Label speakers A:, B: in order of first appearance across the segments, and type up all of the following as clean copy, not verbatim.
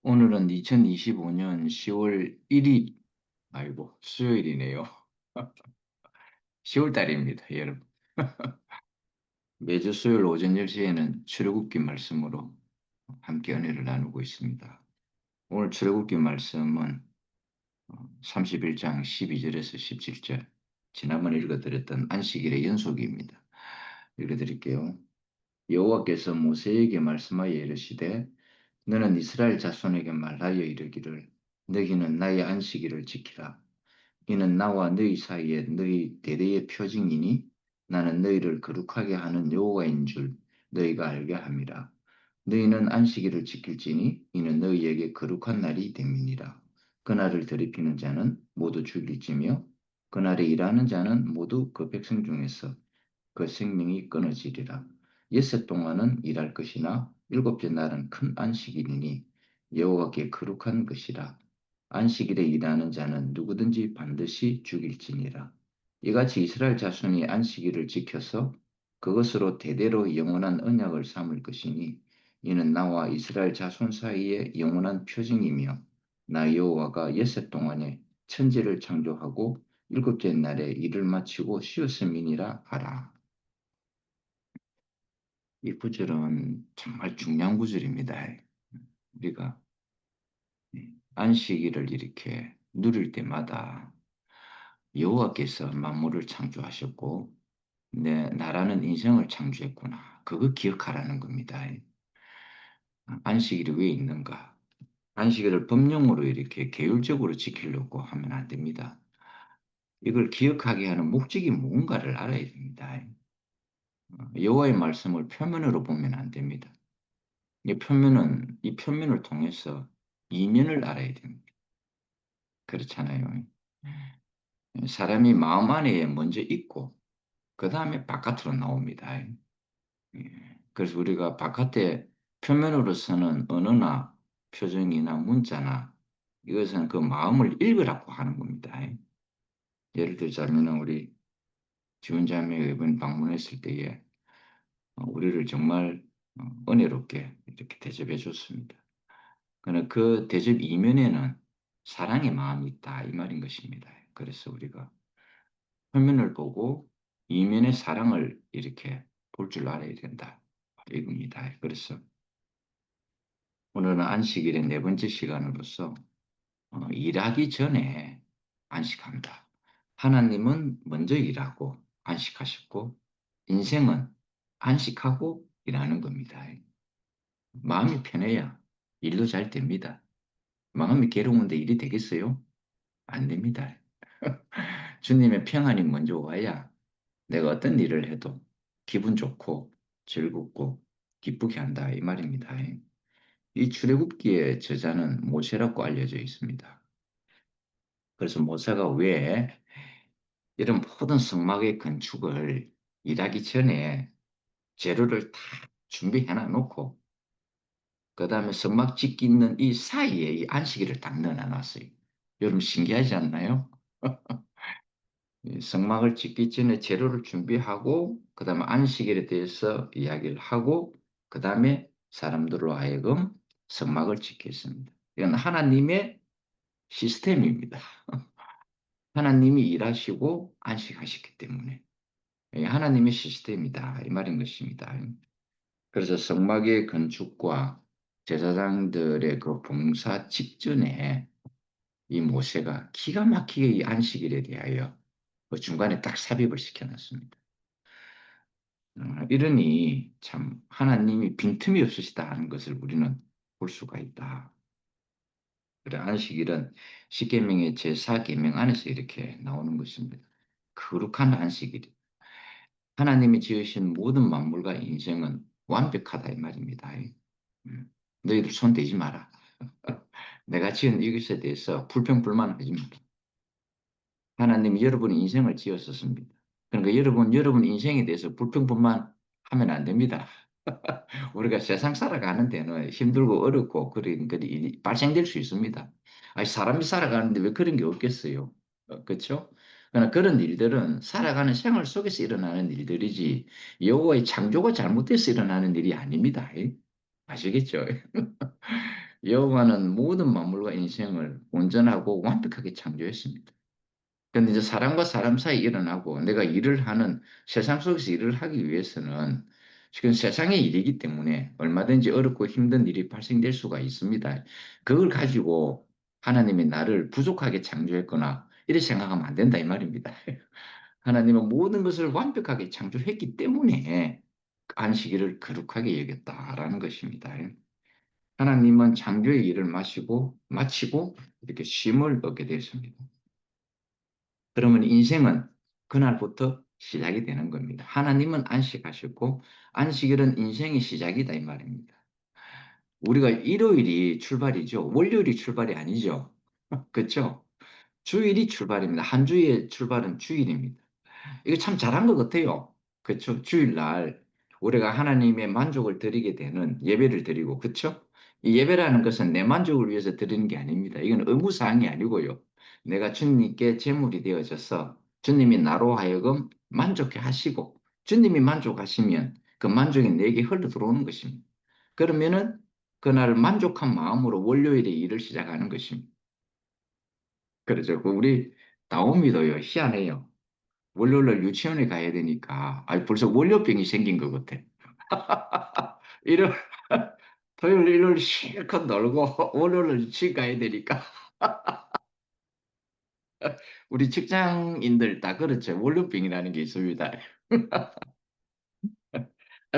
A: 오늘은 2025년 10월 1일, 아이고, 수요일이네요. 10월 달입니다, 여러분. 매주 수요일 오전 10시에는 출애굽기 말씀으로 함께 은혜를 나누고 있습니다. 오늘 출애굽기 말씀은 31장 12절에서 17절, 지난번에 읽어드렸던 안식일의 연속입니다. 읽어드릴게요. 여호와께서 모세에게 말씀하여 이르시되 너는 이스라엘 자손에게 말하여 이르기를 너희는 나의 안식일을 지키라. 이는 나와 너희 사이에 너희 대대의 표징이니 나는 너희를 거룩하게 하는 여호와인 줄 너희가 알게 함이라. 너희는 안식일을 지킬지니 이는 너희에게 거룩한 날이 됨이니라. 그날을 더럽히는 자는 모두 죽일지며 그날에 일하는 자는 모두 그 백성 중에서 그 생명이 끊어지리라. 엿새 동안은 일할 것이나 일곱째 날은 큰 안식일이니 여호와께 거룩한 것이라. 안식일에 일하는 자는 누구든지 반드시 죽일지니라. 이같이 이스라엘 자손이 안식일을 지켜서 그것으로 대대로 영원한 언약을 삼을 것이니 이는 나와 이스라엘 자손 사이의 영원한 표징이며 나 여호와가 엿새 동안에 천지를 창조하고 일곱째 날에 일을 마치고 쉬었음이니라 하라. 이 구절은 정말 중요한 구절입니다. 우리가 안식일을 이렇게 누릴 때마다 여호와께서 만물을 창조하셨고 나라는 인생을 창조했구나. 그거 기억하라는 겁니다. 안식일이 왜 있는가? 안식일을 법령으로 이렇게 계율적으로 지키려고 하면 안 됩니다. 이걸 기억하게 하는 목적이 무언가를 알아야 됩니다. 여호와의 말씀을 표면으로 보면 안 됩니다. 이 표면을 통해서 이면을 알아야 됩니다. 그렇잖아요. 사람이 마음 안에 먼저 있고, 그 다음에 바깥으로 나옵니다. 그래서 우리가 바깥에 표면으로서는 언어나 표정이나 문자나 이것은 그 마음을 읽으라고 하는 겁니다. 예를 들자면 우리 지원자매가 이번 방문했을 때에 우리를 정말 은혜롭게 이렇게 대접해 줬습니다. 그러나 그 대접 이면에는 사랑의 마음이 있다 이 말인 것입니다. 그래서 우리가 표면을 보고 이면의 사랑을 이렇게 볼 줄 알아야 된다 이겁니다. 그래서 오늘은 안식일의 네 번째 시간으로서 일하기 전에 안식합니다. 하나님은 먼저 일하고 안식하셨고 인생은 안식하고 일하는 겁니다. 마음이 편해야 일도 잘 됩니다. 마음이 괴로운데 일이 되겠어요? 안 됩니다. 주님의 평안이 먼저 와야 내가 어떤 일을 해도 기분 좋고 즐겁고 기쁘게 한다 이 말입니다. 이 출애굽기의 저자는 모세라고 알려져 있습니다. 그래서 모세가 왜 이런 모든 성막의 건축을 일하기 전에 재료를 다 준비해 놔놓고 그 다음에 성막 짓기는 이 사이에 이 안식일을 딱 넣어놨어요. 여러분 신기하지 않나요? 이 성막을 짓기 전에 재료를 준비하고 그 다음에 안식일에 대해서 이야기를 하고 그 다음에 사람들로 하여금 성막을 짓게 했습니다. 이건 하나님의 시스템입니다. 하나님이 일하시고 안식하셨기 때문에 하나님의 시스템이다 이 말인 것입니다. 그래서 성막의 건축과 제사장들의 그 봉사 직전에 이 모세가 기가 막히게 이 안식일에 대하여 그 중간에 딱 삽입을 시켜놨습니다. 이러니 참 하나님이 빈틈이 없으시다 하는 것을 우리는 볼 수가 있다. 그래 안식일은 십계명의 제4계명 안에서 이렇게 나오는 것입니다. 거룩한 안식일. 하나님이 지으신 모든 만물과 인생은 완벽하다 이 말입니다. 너희들 손 대지 마라. 내가 지은 이것에 대해서 불평불만하지 마라. 하나님이 여러분 인생을 지었었습니다. 그러니까 여러분 인생에 대해서 불평불만 하면 안 됩니다. 우리가 세상 살아가는 데는 힘들고 어렵고 그런 일이 발생될 수 있습니다. 아니, 사람이 살아가는데 왜 그런 게 없겠어요? 그렇죠? 그러나 그런 일들은 살아가는 생활 속에서 일어나는 일들이지 여호와의 창조가 잘못돼서 일어나는 일이 아닙니다. 아시겠죠? 여호와는 모든 만물과 인생을 온전하고 완벽하게 창조했습니다. 근데 이제 사람과 사람 사이 일어나고 내가 일을 하는 세상 속에서 일을 하기 위해서는 지금 세상의 일이기 때문에 얼마든지 어렵고 힘든 일이 발생될 수가 있습니다. 그걸 가지고 하나님이 나를 부족하게 창조했거나 이렇게 생각하면 안 된다 이 말입니다. 하나님은 모든 것을 완벽하게 창조했기 때문에 안식일을 거룩하게 여겼다라는 것입니다. 하나님은 창조의 일을 마치고 이렇게 쉼을 얻게 되었습니다. 그러면 인생은 그날부터 시작이 되는 겁니다. 하나님은 안식하셨고 안식일은 인생의 시작이다 이 말입니다. 우리가 일요일이 출발이죠. 월요일이 출발이 아니죠. 그렇죠? 주일이 출발입니다. 한 주의 출발은 주일입니다. 이거 참 잘한 것 같아요. 그렇죠? 주일날 우리가 하나님의 만족을 드리게 되는 예배를 드리고 그렇죠? 이 예배라는 것은 내 만족을 위해서 드리는 게 아닙니다. 이건 의무사항이 아니고요. 내가 주님께 제물이 되어져서 주님이 나로 하여금 만족해 하시고 주님이 만족하시면 그 만족이 내게 흘러 들어오는 것입니다. 그러면은 그날 만족한 마음으로 월요일에 일을 시작하는 것입니다. 그렇죠. 그 우리 나오미도요, 희한해요. 월요일날 유치원에 가야 되니까, 벌써 월요병이 생긴 것 같아. 일요일, 토요일, 일요일 실컷 놀고, 월요일날 유치원 가야 되니까. 우리 직장인들 다 그렇죠. 월요병이라는 게 있습니다.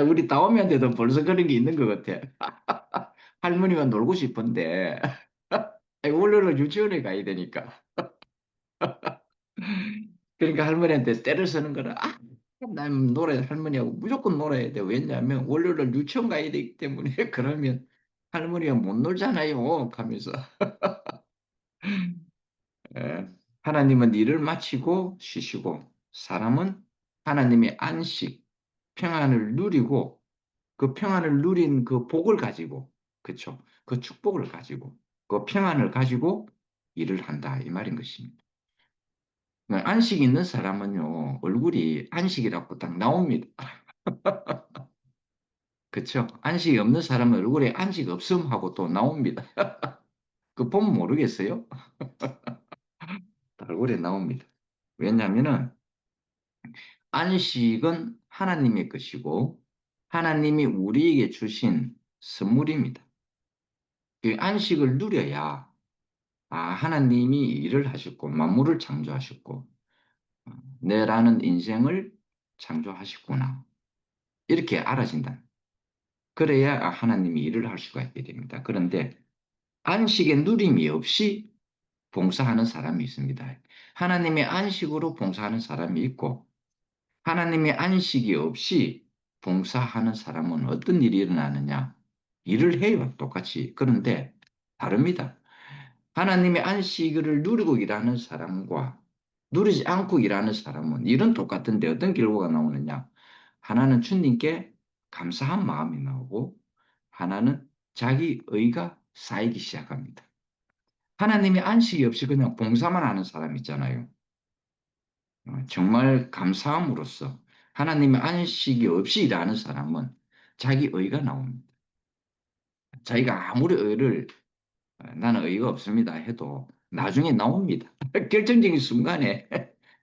A: 우리 다오미한테도 벌써 그런 게 있는 것 같아. 할머니와 놀고 싶은데, 월요일날 유치원에 가야 되니까. 그러니까 할머니한테 때를 쓰는 거는, 난 할머니하고 무조건 놀아야 돼. 왜냐하면 월요일날 유치원 가야 되기 때문에 그러면 할머니가 못 놀잖아요. 하면서. 예. 하나님은 일을 마치고 쉬시고 사람은 하나님의 안식, 평안을 누리고 그 평안을 누린 그 복을 가지고 그쵸? 그 축복을 가지고 그 평안을 가지고 일을 한다 이 말인 것입니다. 안식 있는 사람은요 얼굴이 안식이라고 딱 나옵니다. 그쵸? 안식이 없는 사람은 얼굴에 안식 없음 하고 또 나옵니다. 그 보면 모르겠어요? 얼굴에 나옵니다. 왜냐하면은 안식은 하나님의 것이고 하나님이 우리에게 주신 선물입니다. 그 안식을 누려야 하나님이 일을 하셨고 만물을 창조하셨고 내라는 인생을 창조하셨구나. 이렇게 알아진다. 그래야 하나님이 일을 할 수가 있게 됩니다. 그런데 안식의 누림이 없이 봉사하는 사람이 있습니다. 하나님의 안식으로 봉사하는 사람이 있고 하나님의 안식이 없이 봉사하는 사람은 어떤 일이 일어나느냐? 일을 해요, 똑같이. 그런데 다릅니다. 하나님의 안식을 누리고 일하는 사람과 누리지 않고 일하는 사람은 일은 똑같은데 어떤 결과가 나오느냐? 하나는 주님께 감사한 마음이 나오고 하나는 자기 의가 쌓이기 시작합니다. 하나님의 안식이 없이 그냥 봉사만 하는 사람 있잖아요. 정말 감사함으로써 하나님의 안식이 없이 일하는 사람은 자기 의가 나옵니다. 자기가 아무리 나는 의가 없습니다 해도 나중에 나옵니다. 결정적인 순간에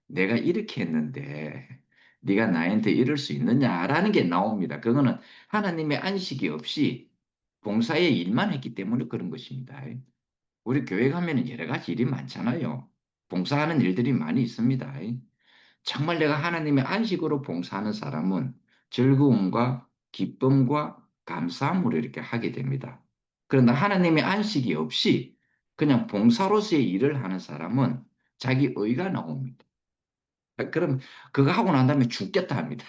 A: 내가 이렇게 했는데 네가 나한테 이럴 수 있느냐라는 게 나옵니다. 그거는 하나님의 안식이 없이 봉사의 일만 했기 때문에 그런 것입니다. 우리 교회 가면 여러 가지 일이 많잖아요. 봉사하는 일들이 많이 있습니다. 정말 내가 하나님의 안식으로 봉사하는 사람은 즐거움과 기쁨과 감사함으로 이렇게 하게 됩니다. 그러나 하나님의 안식이 없이 그냥 봉사로서의 일을 하는 사람은 자기 의가 나옵니다. 그럼 그거 하고 난 다음에 죽겠다 합니다.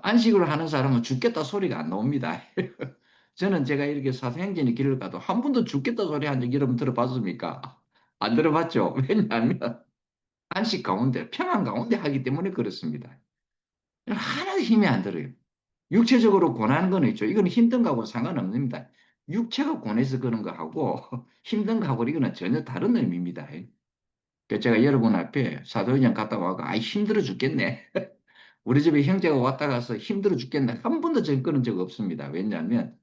A: 안식으로 하는 사람은 죽겠다 소리가 안 나옵니다. 저는 제가 이렇게 사도행전의 길을 가도 한 번도 죽겠다 소리 한 적 여러분 들어봤습니까? 안 들어봤죠? 왜냐하면 안식 가운데, 평안 가운데 하기 때문에 그렇습니다. 하나도 힘이 안 들어요. 육체적으로 권하는 건 있죠. 이건 힘든 거하고는 상관없습니다. 육체가 권해서 그런 거하고 힘든 거하고 이거는 전혀 다른 의미입니다. 그래서 제가 여러분 앞에 사도행전 갔다 와가 힘들어 죽겠네. 우리 집에 형제가 왔다 가서 힘들어 죽겠네. 한 번도 전 그런 적 없습니다. 왜냐하면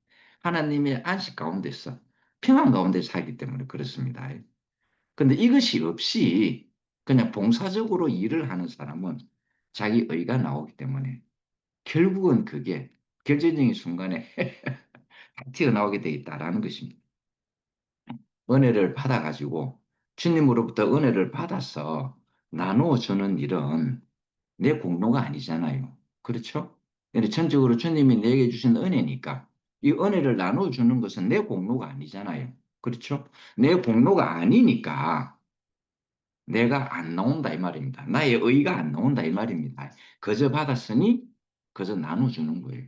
A: 하나님의 안식 가운데서 평안 가운데 살기 때문에 그렇습니다. 근데 이것이 없이 그냥 봉사적으로 일을 하는 사람은 자기 의가 나오기 때문에 결국은 그게 결정적인 순간에 다 튀어나오게 돼 있다라는 것입니다. 은혜를 받아가지고 주님으로부터 은혜를 받아서 나누어 주는 일은 내 공로가 아니잖아요. 그렇죠? 근데 전적으로 주님이 내게 주신 은혜니까 이 은혜를 나누어 주는 것은 내 공로가 아니잖아요. 그렇죠? 내 공로가 아니니까 내가 안 나온다 이 말입니다. 나의 의가 안 나온다 이 말입니다. 그저 받았으니 그저 나눠주는 거예요.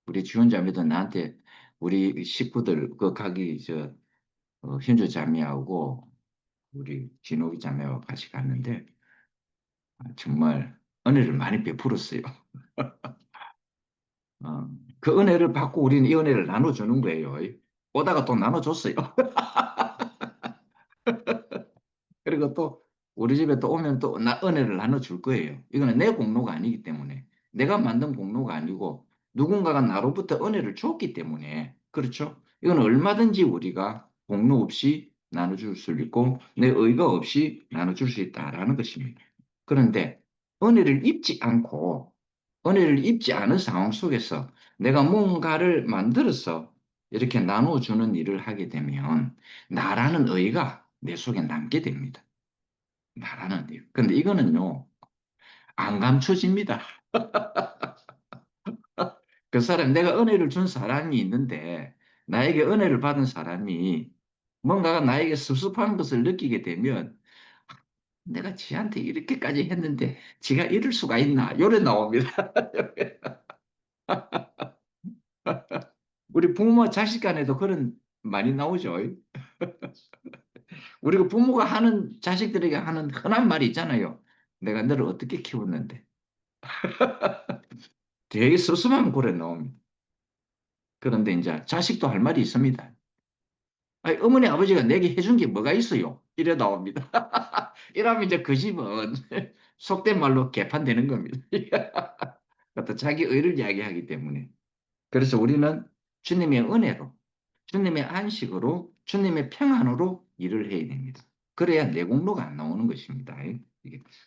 A: 우리 지원자매도 나한테 우리 식구들 그 가기 현주 자매하고 우리 진옥이 자매와 같이 갔는데 정말 은혜를 많이 베풀었어요. 어, 그 은혜를 받고 우리는 이 은혜를 나눠주는 거예요. 오다가 또 나눠줬어요. 그리고 또 우리 집에 또 오면 또 은혜를 나눠줄 거예요. 이거는 내 공로가 아니기 때문에 내가 만든 공로가 아니고 누군가가 나로부터 은혜를 줬기 때문에 그렇죠? 이건 얼마든지 우리가 공로 없이 나눠줄 수 있고 내 의가 없이 나눠줄 수 있다라는 것입니다. 그런데 은혜를 입지 않고 은혜를 입지 않은 상황 속에서 내가 뭔가를 만들어서 이렇게 나눠주는 일을 하게 되면 나라는 의가 내 속에 남게 됩니다. 나라는 일. 근데 이거는요, 안 감춰집니다. 그 사람, 내가 은혜를 준 사람이 있는데, 나에게 은혜를 받은 사람이 뭔가가 나에게 섭섭한 것을 느끼게 되면, 내가 지한테 이렇게까지 했는데, 지가 이럴 수가 있나? 요래 나옵니다. 우리 부모와 자식 간에도 그런 많이 나오죠. 우리가 부모가 하는, 자식들에게 하는 흔한 말이 있잖아요. 내가 너를 어떻게 키웠는데. 되게 섭섭하면 그래 나옵니다. 그런데 이제 자식도 할 말이 있습니다. 아니, 어머니 아버지가 내게 해준 게 뭐가 있어요? 이래 나옵니다. 이러면 이제 그 집은 속된 말로 개판되는 겁니다. 그것도 자기 의를 이야기하기 때문에. 그래서 우리는 주님의 은혜로, 주님의 안식으로, 주님의 평안으로 일을 해야 됩니다. 그래야 내 공로가 안 나오는 것입니다.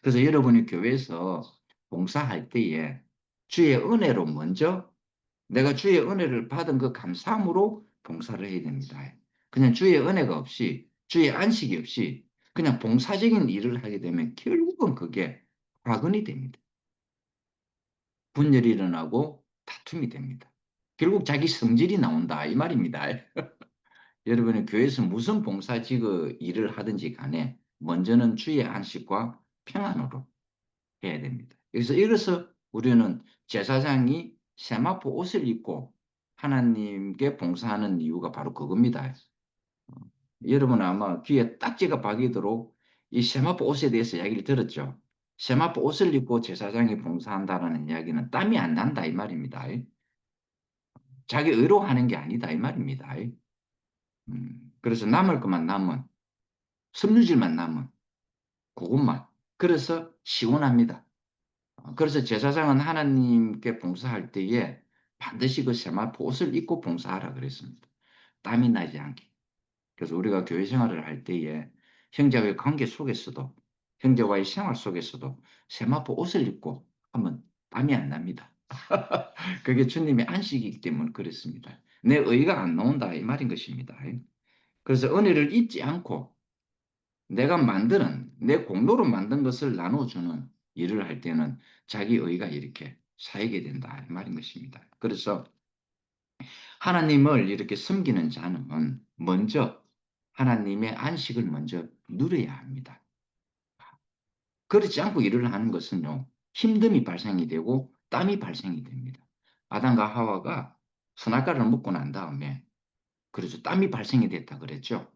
A: 그래서 여러분이 교회에서 봉사할 때에 주의 은혜로 먼저 내가 주의 은혜를 받은 그 감사함으로 봉사를 해야 됩니다. 그냥 주의 은혜가 없이, 주의 안식이 없이 그냥 봉사적인 일을 하게 되면 결국은 그게 화근이 됩니다. 분열이 일어나고 다툼이 됩니다. 결국 자기 성질이 나온다 이 말입니다. 여러분은 교회에서 무슨 봉사직의 일을 하든지 간에 먼저는 주의 안식과 평안으로 해야 됩니다. 그래서 이래서 우리는 제사장이 세마포 옷을 입고 하나님께 봉사하는 이유가 바로 그겁니다. 여러분 아마 귀에 딱지가 박이도록 이 세마포 옷에 대해서 이야기를 들었죠. 세마포 옷을 입고 제사장이 봉사한다라는 이야기는 땀이 안 난다 이 말입니다. 자기 의로 하는 게 아니다 이 말입니다. 그래서 남을 것만 남은 섬유질만 남은 그것만 그래서 시원합니다. 그래서 제사장은 하나님께 봉사할 때에 반드시 그 세마포 옷을 입고 봉사하라 그랬습니다. 땀이 나지 않게. 그래서 우리가 교회 생활을 할 때에 형제와의 관계 속에서도 형제와의 생활 속에서도 세마포 옷을 입고 하면 땀이 안 납니다. 그게 주님의 안식이기 때문에 그렇습니다. 내 의가 안 나온다 이 말인 것입니다. 그래서 은혜를 잊지 않고 내가 만드는 내 공로로 만든 것을 나눠주는 일을 할 때는 자기 의가 이렇게 쌓이게 된다 이 말인 것입니다. 그래서 하나님을 이렇게 섬기는 자는 먼저 하나님의 안식을 먼저 누려야 합니다. 그렇지 않고 일을 하는 것은요, 힘듦이 발생이 되고 땀이 발생이 됩니다. 아담과 하와가 선악과를 먹고 난 다음에 그래서 땀이 발생이 됐다 그랬죠.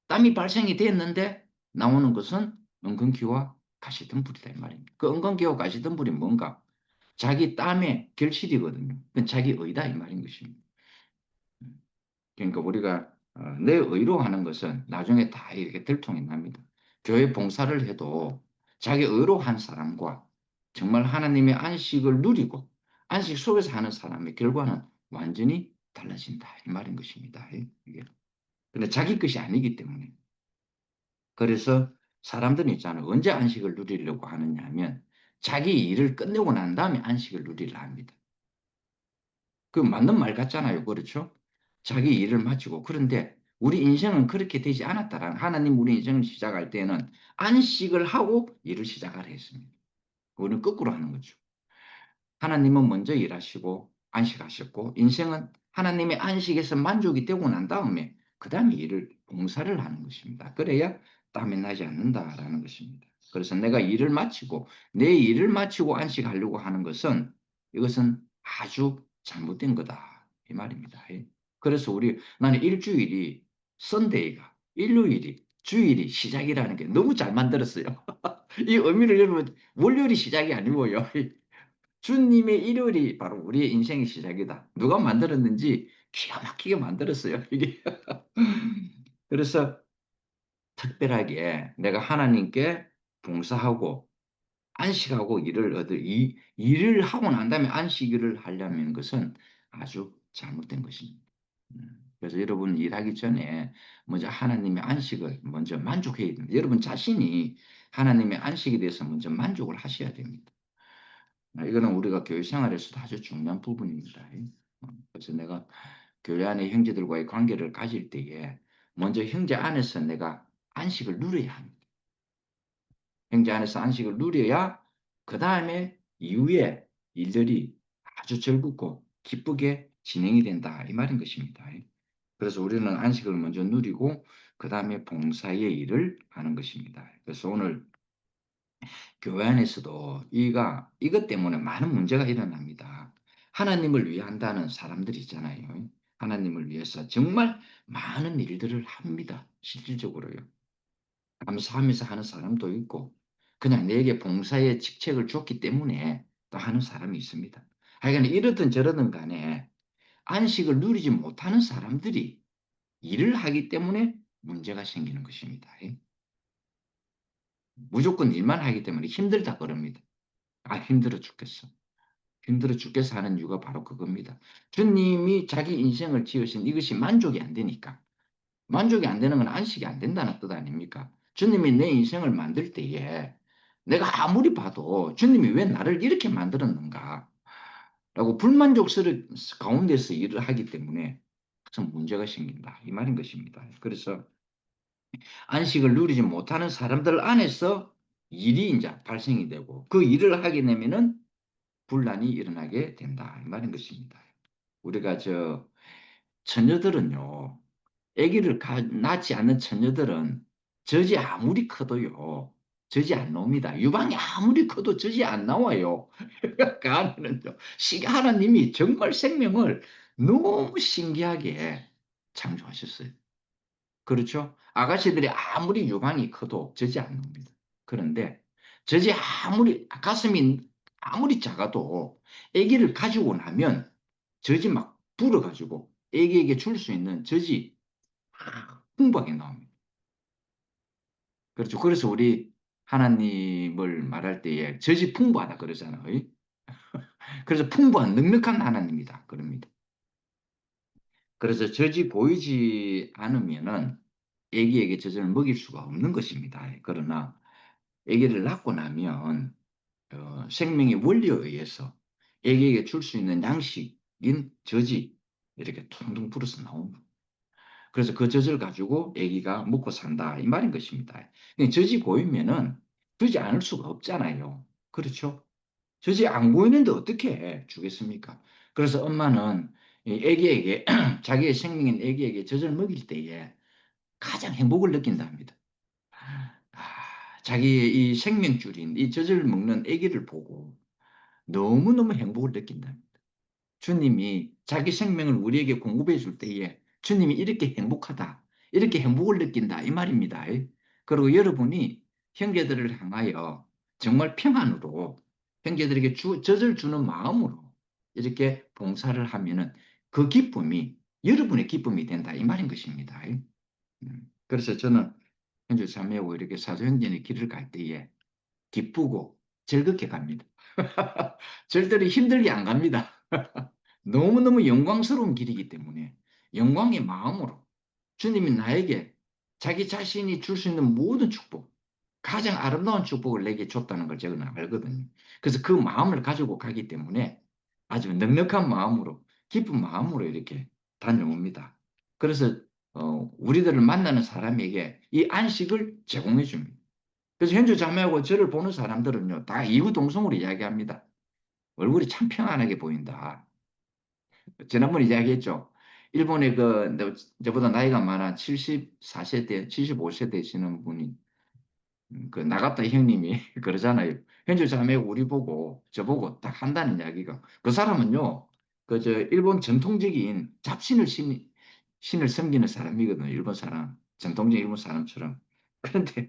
A: 땀이 발생이 됐는데 나오는 것은 은근기와 가시덤불이다 이 말입니다. 그 은근기와 가시덤불이 뭔가? 자기 땀의 결실이거든요. 그건 자기 의다 이 말인 것입니다. 그러니까 우리가 내 의로 하는 것은 나중에 다 이렇게 들통이 납니다. 교회 봉사를 해도 자기 의로 한 사람과 정말 하나님의 안식을 누리고 안식 속에서 하는 사람의 결과는 완전히 달라진다. 이 말인 것입니다. 이게. 근데 자기 것이 아니기 때문에. 그래서 사람들은 있잖아요. 언제 안식을 누리려고 하느냐 하면 자기 일을 끝내고 난 다음에 안식을 누리려 합니다. 그 맞는 말 같잖아요. 그렇죠? 자기 일을 마치고. 그런데 우리 인생은 그렇게 되지 않았다라는 하나님 우리 인생을 시작할 때는 안식을 하고 일을 시작하라 했습니다. 그거는 거꾸로 하는 거죠. 하나님은 먼저 일하시고 안식하셨고 인생은 하나님의 안식에서 만족이 되고 난 다음에 그 다음에 일을 봉사를 하는 것입니다. 그래야 땀이 나지 않는다라는 것입니다. 그래서 내가 일을 마치고 내 일을 마치고 안식하려고 하는 것은 이것은 아주 잘못된 거다 이 말입니다. 그래서 나는 일주일이 썬데이가 일요일이 주일이 시작이라는 게 너무 잘 만들었어요. 이 의미를 여러분 월요일이 시작이 아니고요. 주님의 일요일이 바로 우리의 인생의 시작이다. 누가 만들었는지 기가 막히게 만들었어요. 이게. 그래서 특별하게 내가 하나님께 봉사하고 안식하고 일을 하고 난 다음에 안식일을 하려면 것은 아주 잘못된 것입니다. 그래서 여러분 일하기 전에 먼저 하나님의 안식을 먼저 만족해야 됩니다. 여러분 자신이 하나님의 안식에 대해서 먼저 만족을 하셔야 됩니다. 이거는 우리가 교회 생활에서도 아주 중요한 부분입니다. 그래서 내가 교회 안에 형제들과의 관계를 가질 때에 먼저 형제 안에서 내가 안식을 누려야 합니다. 형제 안에서 안식을 누려야 그 다음에 이후에 일들이 아주 즐겁고 기쁘게 진행이 된다. 이 말인 것입니다. 그래서 우리는 안식을 먼저 누리고 그 다음에 봉사의 일을 하는 것입니다. 그래서 오늘 교회 안에서도 이것 때문에 많은 문제가 일어납니다. 하나님을 위해 한다는 사람들이 있잖아요. 하나님을 위해서 정말 많은 일들을 합니다. 실질적으로요. 감사하면서 하는 사람도 있고, 그냥 내게 봉사의 직책을 줬기 때문에 또 하는 사람이 있습니다. 하여간 이러든 저러든 간에 안식을 누리지 못하는 사람들이 일을 하기 때문에 문제가 생기는 것입니다. 무조건 일만 하기 때문에 힘들다 그럽니다. 아, 힘들어 죽겠어. 힘들어 죽겠어 하는 이유가 바로 그겁니다. 주님이 자기 인생을 지으신 이것이 만족이 안 되니까. 만족이 안 되는 건 안식이 안 된다는 뜻 아닙니까? 주님이 내 인생을 만들 때에 내가 아무리 봐도 주님이 왜 나를 이렇게 만들었는가? 라고 불만족스러운 가운데서 일을 하기 때문에 참 문제가 생긴다. 이 말인 것입니다. 그래서 안식을 누리지 못하는 사람들 안에서 일이 이제 발생이 되고 그 일을 하게 되면은 분란이 일어나게 된다. 이 말인 것입니다. 우리가 처녀들은요, 아기를 낳지 않는 처녀들은 젖이 아무리 커도요, 젖이 안 나옵니다. 유방이 아무리 커도 젖이 안 나와요. 그 안에는요, 하나님이 정말 생명을 너무 신기하게 창조하셨어요. 그렇죠? 아가씨들이 아무리 유방이 커도 젖이 안 나옵니다. 그런데 젖이 가슴이 아무리 작아도 아기를 가지고 나면 젖이 막 불어가지고 아기에게 줄 수 있는 젖이 풍부하게 나옵니다. 그렇죠. 그래서 우리 하나님을 말할 때에 젖이 풍부하다 그러잖아요. 그래서 풍부한 넉넉한 하나님이다. 그럽니다. 그래서 젖이 보이지 않으면은 아기에게 젖을 먹일 수가 없는 것입니다. 그러나 아기를 낳고 나면 생명의 원리에 의해서 아기에게 줄 수 있는 양식인 젖이 이렇게 퉁퉁 불어서 나옵니다. 그래서 그 젖을 가지고 아기가 먹고 산다 이 말인 것입니다. 젖이 보이면은 주지 않을 수가 없잖아요. 그렇죠? 젖이 안 보이는데 어떻게 주겠습니까? 그래서 엄마는 이 아기에게 자기의 생명인 아기에게 젖을 먹일 때에 가장 행복을 느낀다 합니다. 자기의 이 생명줄인 이 젖을 먹는 아기를 보고 너무너무 행복을 느낀다. 주님이 자기 생명을 우리에게 공급해 줄 때에 주님이 이렇게 행복하다, 이렇게 행복을 느낀다 이 말입니다. 그리고 여러분이 형제들을 향하여 정말 평안으로 형제들에게 젖을 주는 마음으로 이렇게 봉사를 하면은 그 기쁨이 여러분의 기쁨이 된다 이 말인 것입니다. 그래서 저는 형제 자매하고 이렇게 사도행전의 길을 갈 때에 기쁘고 즐겁게 갑니다. 절대로 힘들게 안 갑니다. 너무너무 영광스러운 길이기 때문에 영광의 마음으로 주님이 나에게 자기 자신이 줄 수 있는 모든 축복, 가장 아름다운 축복을 내게 줬다는 걸 저는 알거든요. 그래서 그 마음을 가지고 가기 때문에 아주 넉넉한 마음으로, 기쁜 마음으로 이렇게 다녀옵니다. 그래서 우리들을 만나는 사람에게 이 안식을 제공해 줍니다. 그래서 현주 자매하고 저를 보는 사람들은요, 다 이구동성으로 이야기합니다. 얼굴이 참 평안하게 보인다. 지난번에 이야기했죠. 일본에 저보다 나이가 많아 74세대, 75세 되시는 분이 그 나갔다 형님이 그러잖아요. 현주 자매 우리 보고 저보고 딱 한다는 이야기가 그 사람은요. 그 저 일본 전통적인 신을 섬기는 사람이거든요. 일본 사람. 전통적인 일본 사람처럼. 그런데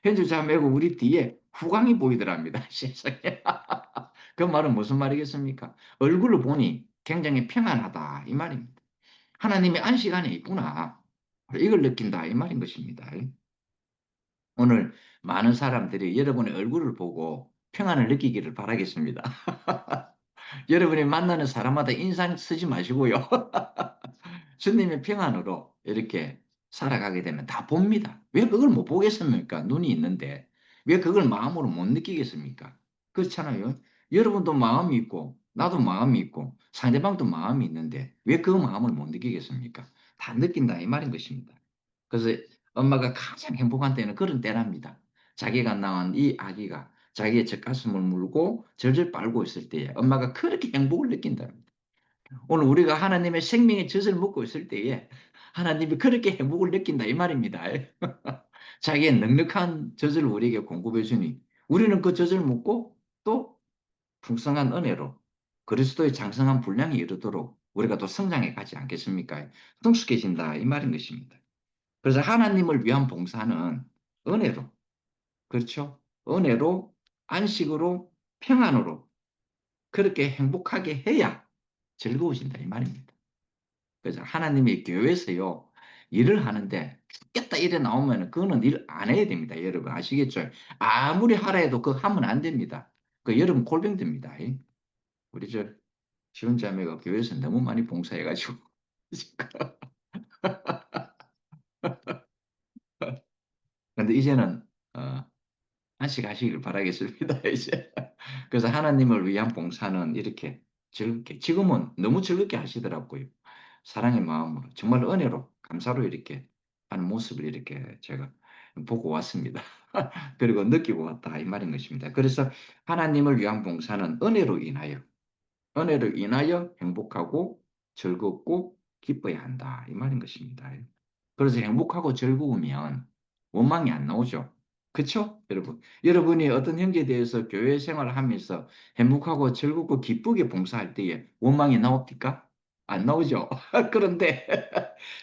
A: 현주 자매고 우리 뒤에 후광이 보이더랍니다. 세상에. 그 말은 무슨 말이겠습니까? 얼굴을 보니 굉장히 평안하다 이 말입니다. 하나님의 안식 안에 있구나. 이걸 느낀다 이 말인 것입니다. 오늘 많은 사람들이 여러분의 얼굴을 보고 평안을 느끼기를 바라겠습니다. 여러분이 만나는 사람마다 인상 쓰지 마시고요. 주님의 평안으로 이렇게 살아가게 되면 다 봅니다. 왜 그걸 못 보겠습니까? 눈이 있는데. 왜 그걸 마음으로 못 느끼겠습니까? 그렇잖아요. 여러분도 마음이 있고, 나도 마음이 있고, 상대방도 마음이 있는데, 왜 그 마음을 못 느끼겠습니까? 다 느낀다, 이 말인 것입니다. 그래서 엄마가 가장 행복한 때는 그런 때랍니다. 자기가 낳은 이 아기가 자기의 젖가슴을 물고 절절 빨고 있을 때에 엄마가 그렇게 행복을 느낀답니다. 오늘 우리가 하나님의 생명의 젖을 먹고 있을 때에 하나님이 그렇게 행복을 느낀다 이 말입니다. 자기의 넉넉한 젖을 우리에게 공급해 주니 우리는 그 젖을 먹고 또 풍성한 은혜로 그리스도의 장성한 분량에 이르도록 우리가 또 성장해 가지 않겠습니까? 성숙해진다 이 말인 것입니다. 그래서 하나님을 위한 봉사는 은혜로, 그렇죠? 은혜로, 안식으로, 평안으로 그렇게 행복하게 해야 즐거워진다 이 말입니다. 그래서 하나님의 교회에서요 일을 하는데 죽겠다 이래 나오면 그거는 일 안 해야 됩니다. 여러분 아시겠죠? 아무리 하라 해도 그거 하면 안 됩니다. 그 여러분 골병 듭니다. 우리 저 지원 자매가 교회에서 너무 많이 봉사해가지고 근데 이제는 안식하시길 바라겠습니다. 이제. 그래서 하나님을 위한 봉사는 이렇게 즐겁게, 지금은 너무 즐겁게 하시더라고요. 사랑의 마음으로, 정말 은혜로, 감사로 이렇게 하는 모습을 이렇게 제가 보고 왔습니다. 그리고 느끼고 왔다, 이 말인 것입니다. 그래서 하나님을 위한 봉사는 은혜로 인하여 행복하고 즐겁고 기뻐야 한다, 이 말인 것입니다. 그래서 행복하고 즐거우면 원망이 안 나오죠. 그쵸? 여러분. 여러분이 어떤 형제에 대해서 교회 생활을 하면서 행복하고 즐겁고 기쁘게 봉사할 때에 원망이 나옵니까? 안 나오죠. 그런데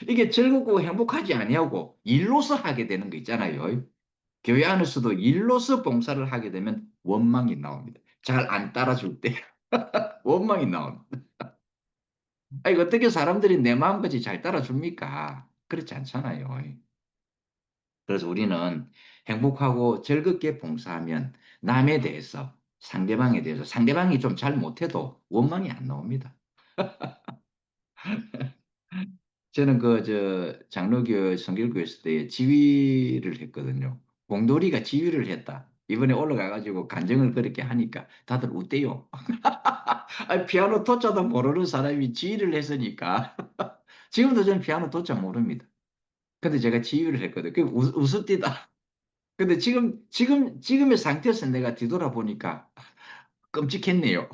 A: 이게 즐겁고 행복하지 아니하고 일로서 하게 되는 거 있잖아요. 교회 안에서도 일로서 봉사를 하게 되면 원망이 나옵니다. 잘 안 따라줄 때 원망이 나옵니다. 아니, 어떻게 사람들이 내 마음까지 잘 따라줍니까? 그렇지 않잖아요. 그래서 우리는 행복하고 즐겁게 봉사하면 남에 대해서, 상대방에 대해서, 상대방이 좀 잘 못해도 원망이 안 나옵니다. 저는 장로교 성결교회 있을 때 지휘를 했거든요. 공돌이가 지휘를 했다. 이번에 올라가가지고 간증을 그렇게 하니까 다들 웃대요. 아니, 피아노 도자도 모르는 사람이 지휘를 했으니까. 지금도 저는 피아노 도자 모릅니다. 근데 제가 지휘를 했거든요. 그 웃읍디다. 근데 지금의 상태에서 내가 뒤돌아보니까 끔찍했네요.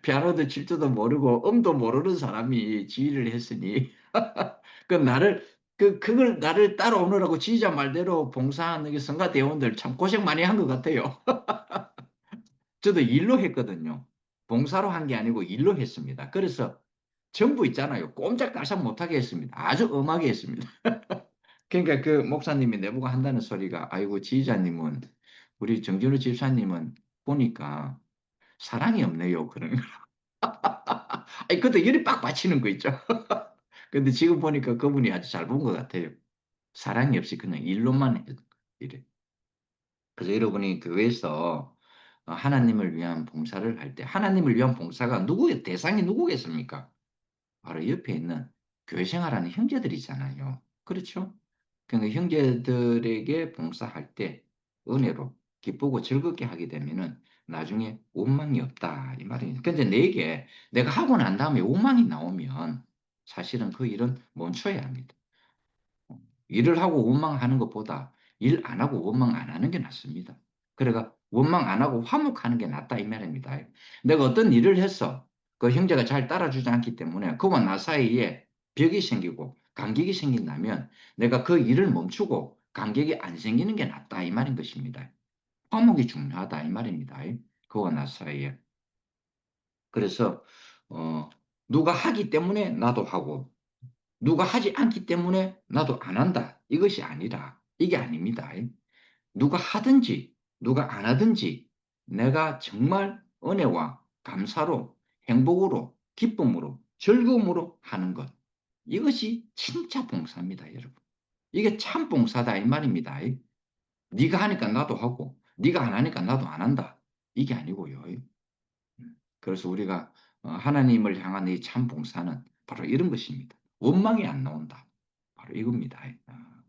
A: 피아노도 칠 줄도 모르고 음도 모르는 사람이 지휘를 했으니 그 그걸 나를 따라오느라고 지휘자 말대로 봉사하는 게 성가 대원들 참 고생 많이 한 것 같아요. 저도 일로 했거든요. 봉사로 한 게 아니고 일로 했습니다. 그래서 전부 있잖아요. 꼼짝달싹 못하게 했습니다. 아주 엄하게 했습니다. 그러니까 그 목사님이 내보고 한다는 소리가 아이고 지휘자님은 우리 정진우 집사님은 보니까 사랑이 없네요. 그런 거. 아니 그때 열이 빡 받치는 거 있죠. 근데 지금 보니까 그분이 아주 잘 본 것 같아요. 사랑이 없이 그냥 일로만 해. 이래. 그래서 여러분이 교회에서 하나님을 위한 봉사를 할 때 하나님을 위한 봉사가 누구의 대상이 누구겠습니까? 바로 옆에 있는 교회 생활하는 형제들이잖아요. 그렇죠? 그러니까 형제들에게 봉사할 때 은혜로 기쁘고 즐겁게 하게 되면은 나중에 원망이 없다 이 말이에요. 근데 내게 내가 하고 난 다음에 원망이 나오면 사실은 그 일은 멈춰야 합니다. 일을 하고 원망하는 것보다 일 안 하고 원망 안 하는 게 낫습니다. 그래가 원망 안 하고 화목하는 게 낫다 이 말입니다. 내가 어떤 일을 했어. 그 형제가 잘 따라주지 않기 때문에 그와 나 사이에 벽이 생기고 간격이 생긴다면 내가 그 일을 멈추고 간격이 안 생기는 게 낫다 이 말인 것입니다. 화목이 중요하다 이 말입니다. 그와 나 사이에. 그래서 어, 누가 하기 때문에 나도 하고 누가 하지 않기 때문에 나도 안 한다. 이것이 아니라 이게 아닙니다. 누가 하든지 누가 안 하든지 내가 정말 은혜와 감사로 행복으로 기쁨으로 즐거움으로 하는 것. 이것이 진짜 봉사입니다, 여러분. 이게 참 봉사다 이 말입니다. 네가 하니까 나도 하고 네가 안 하니까 나도 안 한다. 이게 아니고요. 그래서 우리가 하나님을 향한 이 참 봉사는 바로 이런 것입니다. 원망이 안 나온다. 바로 이겁니다.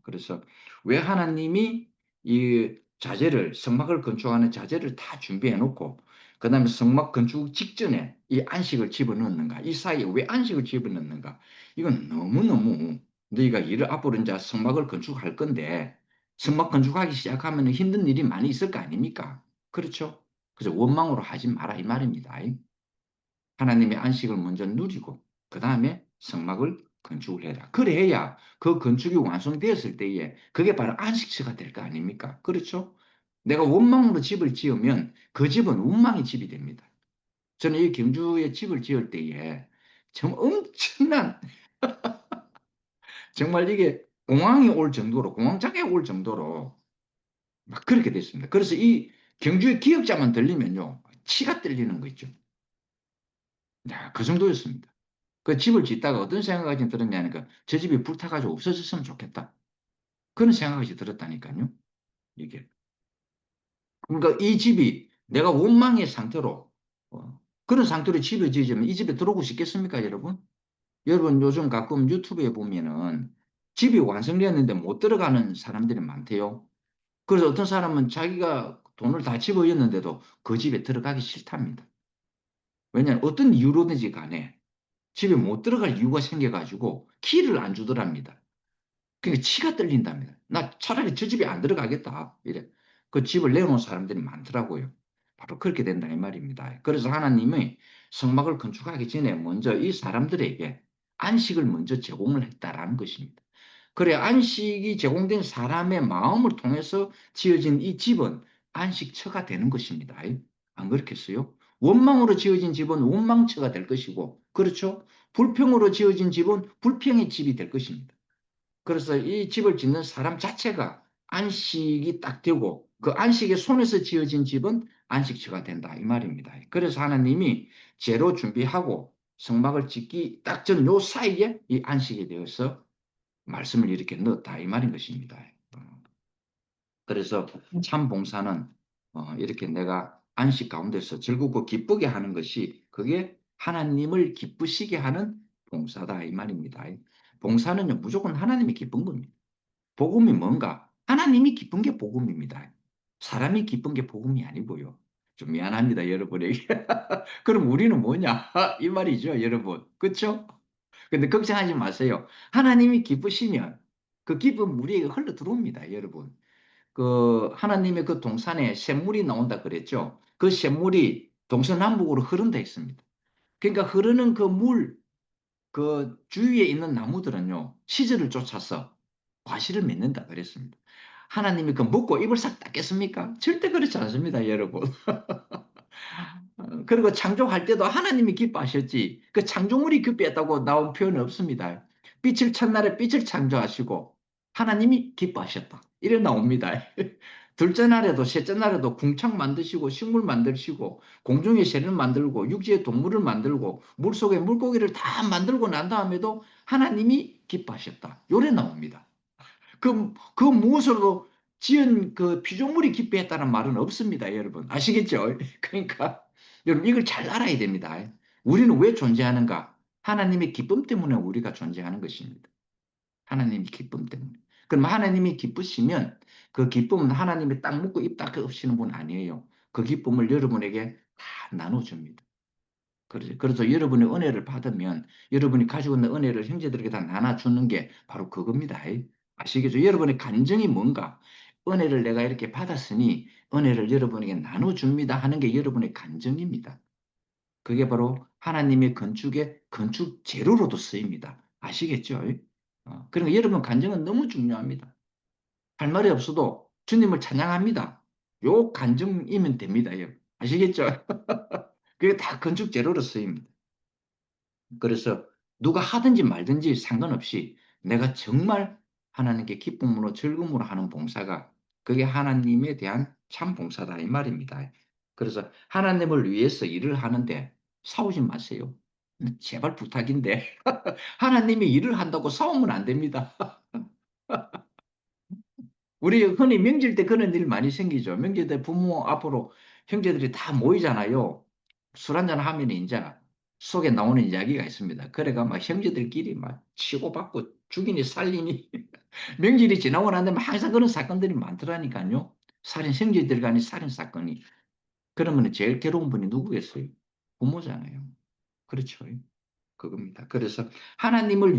A: 그래서 왜 하나님이 이 자재를 성막을 건축하는 자재를 다 준비해 놓고 그다음에 성막 건축 직전에 이 안식을 집어넣는가? 이 사이에 왜 안식을 집어넣는가? 이건 너무너무 너희가 일을 앞으로 이제 성막을 건축할 건데 성막 건축하기 시작하면 힘든 일이 많이 있을 거 아닙니까? 그렇죠? 그래서 원망으로 하지 마라 이 말입니다. 하나님의 안식을 먼저 누리고 그 다음에 성막을 건축을 해라. 그래야 그 건축이 완성되었을 때에 그게 바로 안식처가 될 거 아닙니까? 그렇죠? 내가 원망으로 집을 지으면 그 집은 원망의 집이 됩니다. 저는 이 경주에 집을 지을 때에 정말 엄청난 정말 이게 공황이 올 정도로 공황장애 올 정도로 막 그렇게 됐습니다. 그래서 이 경주의 기역자만 들리면요 치가 떨리는 거 있죠. 야, 그 정도였습니다. 그 집을 짓다가 어떤 생각이 들었냐니까 저 집이 불타가지고 없어졌으면 좋겠다. 그런 생각이 들었다니까요. 이게. 그러니까 이 집이 내가 원망의 상태로 그런 상태로 집을 지으면 이 집에 들어오고 싶겠습니까, 여러분? 여러분 요즘 가끔 유튜브에 보면은 집이 완성되었는데 못 들어가는 사람들이 많대요. 그래서 어떤 사람은 자기가 돈을 다 집어였는데도 그 집에 들어가기 싫답니다. 왜냐하면 어떤 이유로든지 간에 집에 못 들어갈 이유가 생겨가지고 키를 안 주더랍니다. 그러니까 치가 떨린답니다. 나 차라리 저 집에 안 들어가겠다. 이래. 그 집을 내어놓은 사람들이 많더라고요. 바로 그렇게 된다 이 말입니다. 그래서 하나님이 성막을 건축하기 전에 먼저 이 사람들에게 안식을 먼저 제공을 했다라는 것입니다. 그래 안식이 제공된 사람의 마음을 통해서 지어진 이 집은 안식처가 되는 것입니다. 안 그렇겠어요? 원망으로 지어진 집은 원망처가 될 것이고 그렇죠? 불평으로 지어진 집은 불평의 집이 될 것입니다. 그래서 이 집을 짓는 사람 자체가 안식이 딱 되고 그 안식의 손에서 지어진 집은 안식처가 된다 이 말입니다. 그래서 하나님이 재로 준비하고 성막을 짓기 딱 전 요 사이에 이 안식에 대해서 말씀을 이렇게 넣었다 이 말인 것입니다. 그래서 참 봉사는 이렇게 내가 안식 가운데서 즐겁고 기쁘게 하는 것이 그게 하나님을 기쁘시게 하는 봉사다 이 말입니다. 봉사는요 무조건 하나님이 기쁜 겁니다. 복음이 뭔가? 하나님이 기쁜 게 복음입니다. 사람이 기쁜 게 복음이 아니고요. 좀 미안합니다, 여러분에게. 그럼 우리는 뭐냐? 이 말이죠, 여러분. 그렇죠? 근데 걱정하지 마세요. 하나님이 기쁘시면 그 기쁨 우리에게 흘러 들어옵니다, 여러분. 그 하나님의 그 동산에 샘물이 나온다 그랬죠. 그 샘물이 동서남북으로 흐른다 했습니다. 그러니까 흐르는 그 물, 그 주위에 있는 나무들은요, 시절을 쫓아서 과실을 맺는다 그랬습니다. 하나님이 그 먹고 입을 싹 닦겠습니까? 절대 그렇지 않습니다, 여러분. 그리고 창조할 때도 하나님이 기뻐하셨지. 그 창조물이 기뻐했다고 나온 표현은 없습니다. 빛을 첫날에 빛을 창조하시고 하나님이 기뻐하셨다. 이래 나옵니다. 둘째 날에도 셋째 날에도 궁창 만드시고 식물 만드시고 공중에 새를 만들고 육지에 동물을 만들고 물속에 물고기를 다 만들고 난 다음에도 하나님이 기뻐하셨다. 요래 나옵니다. 그 무엇으로도 지은 그 피조물이 기뻐했다는 말은 없습니다, 여러분. 아시겠죠? 그러니까 여러분 이걸 잘 알아야 됩니다. 우리는 왜 존재하는가? 하나님의 기쁨 때문에 우리가 존재하는 것입니다. 하나님의 기쁨 때문에. 그럼 하나님이 기쁘시면 그 기쁨은 하나님이 딱 먹고 입 닫고 없이는 분 아니에요. 그 기쁨을 여러분에게 다 나눠줍니다. 그래서 여러분의 은혜를 받으면 여러분이 가지고 있는 은혜를 형제들에게 다 나눠주는 게 바로 그겁니다. 아시겠죠? 여러분의 간증이 뭔가? 은혜를 내가 이렇게 받았으니 은혜를 여러분에게 나눠줍니다 하는 게 여러분의 간증입니다. 그게 바로 하나님의 건축의 건축 재료로도 쓰입니다. 아시겠죠? 그러니까 여러분 간증은 너무 중요합니다. 할 말이 없어도 주님을 찬양합니다. 요 간증이면 됩니다. 아시겠죠? 그게 다 건축 재료로 쓰입니다. 그래서 누가 하든지 말든지 상관없이 내가 정말 하나님께 기쁨으로 즐거움으로 하는 봉사가 그게 하나님에 대한 참 봉사다 이 말입니다. 그래서 하나님을 위해서 일을 하는데 싸우지 마세요. 제발 부탁인데 하나님이 일을 한다고 싸우면 안 됩니다. 우리 흔히 명절 때 그런 일 많이 생기죠. 명절 때 부모 앞으로 형제들이 다 모이잖아요. 술 한잔 하면 이제 속에 나오는 이야기가 있습니다. 그래가 막 형제들끼리 막 치고받고 죽이니 살리니 명절이 지나고 난 다음에 항상 그런 사건들이 많더라니까요. 형제들 간의 살인 사건이. 그러면 제일 괴로운 분이 누구겠어요? 부모잖아요. 그렇죠. 그겁니다. 그래서 하나님을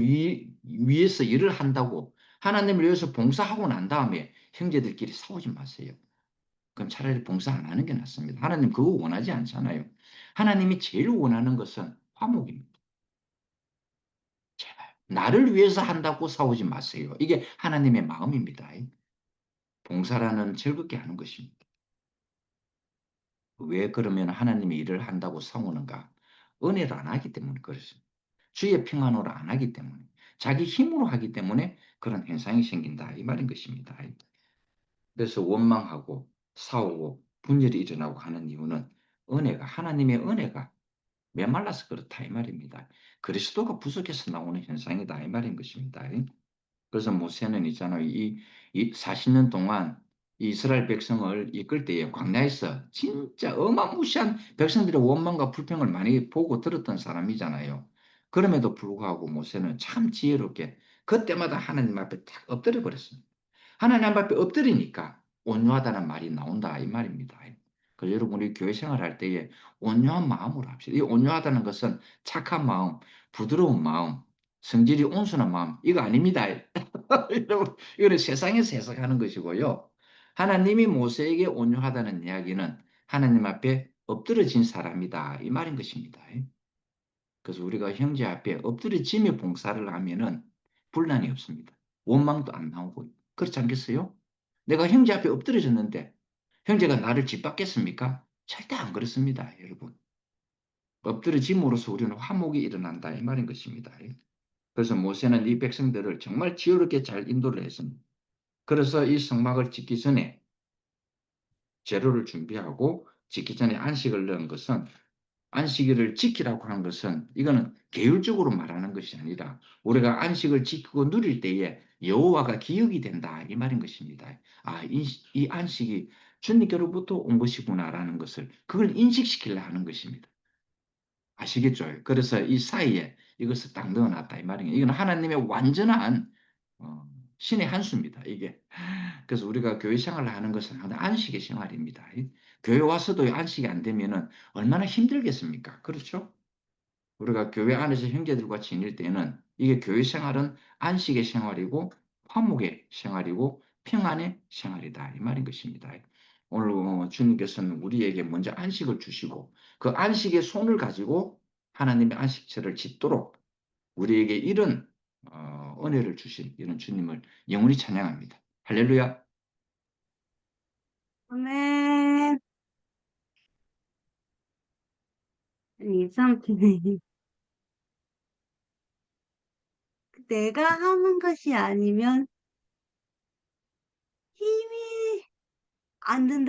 A: 위해서 일을 한다고 하나님을 위해서 봉사하고 난 다음에 형제들끼리 싸우지 마세요. 그럼 차라리 봉사 안 하는 게 낫습니다. 하나님 그거 원하지 않잖아요. 하나님이 제일 원하는 것은 화목입니다. 제발 나를 위해서 한다고 싸우지 마세요. 이게 하나님의 마음입니다. 봉사라는 즐겁게 하는 것입니다. 왜 그러면 하나님이 일을 한다고 싸우는가? 은혜를 안 하기 때문에 그렇습니다. 주의 평안으로 안 하기 때문에 자기 힘으로 하기 때문에 그런 현상이 생긴다 이 말인 것입니다. 그래서 원망하고 싸우고 분열이 일어나고 하는 이유는 은혜가 하나님의 은혜가 메말라서 그렇다 이 말입니다. 그리스도가 부족해서 나오는 현상이다 이 말인 것입니다. 그래서 모세는 있잖아요. 이 40년 동안 이스라엘 백성을 이끌 때에 광야에서 진짜 어마무시한 백성들의 원망과 불평을 많이 보고 들었던 사람이잖아요. 그럼에도 불구하고 모세는 참 지혜롭게 그때마다 하나님 앞에 탁 엎드려 버렸습니다. 하나님 앞에 엎드리니까 온유하다는 말이 나온다 이 말입니다. 그래서 여러분이 교회 생활할 때에 온유한 마음으로 합시다. 이 온유하다는 것은 착한 마음, 부드러운 마음, 성질이 온순한 마음 이거 아닙니다. 여러분 이거는 세상에서 해석하는 것이고요. 하나님이 모세에게 온유하다는 이야기는 하나님 앞에 엎드려진 사람이다 이 말인 것입니다. 그래서 우리가 형제 앞에 엎드려지며 봉사를 하면은 분란이 없습니다. 원망도 안 나오고 그렇지 않겠어요? 내가 형제 앞에 엎드려졌는데 형제가 나를 짓밟겠습니까? 절대 안 그렇습니다, 여러분. 엎드려짐으로써 우리는 화목이 일어난다 이 말인 것입니다. 그래서 모세는 이 백성들을 정말 지혜롭게 잘 인도를 했습니다. 그래서 이 성막을 짓기 전에 재료를 준비하고 짓기 전에 안식을 넣은 것은 안식일을 지키라고 하는 것은 이거는 계율적으로 말하는 것이 아니라 우리가 안식을 지키고 누릴 때에 여호와가 기억이 된다 이 말인 것입니다. 이 안식이 주님께로부터 온 것이구나라는 것을 그걸 인식시키려 하는 것입니다. 아시겠죠? 그래서 이 사이에 이것을 딱 넣어놨다 이 말이에요. 이건 하나님의 완전한 어, 신의 한 수입니다. 이게 그래서 우리가 교회 생활을 하는 것은 안식의 생활입니다. 교회 와서도 안식이 안 되면은 얼마나 힘들겠습니까? 그렇죠? 우리가 교회 안에서 형제들과 지낼 때는 이게 교회 생활은 안식의 생활이고 화목의 생활이고 평안의 생활이다 이 말인 것입니다. 오늘 주님께서는 우리에게 먼저 안식을 주시고 그 안식의 손을 가지고 하나님의 안식처를 짓도록 우리에게 이런 은혜를 주신 이런 주님을 영원히 찬양합니다. 할렐루야.
B: 아멘. 아니, 참, 내가 하는 것이 아니면 힘이 안 든다.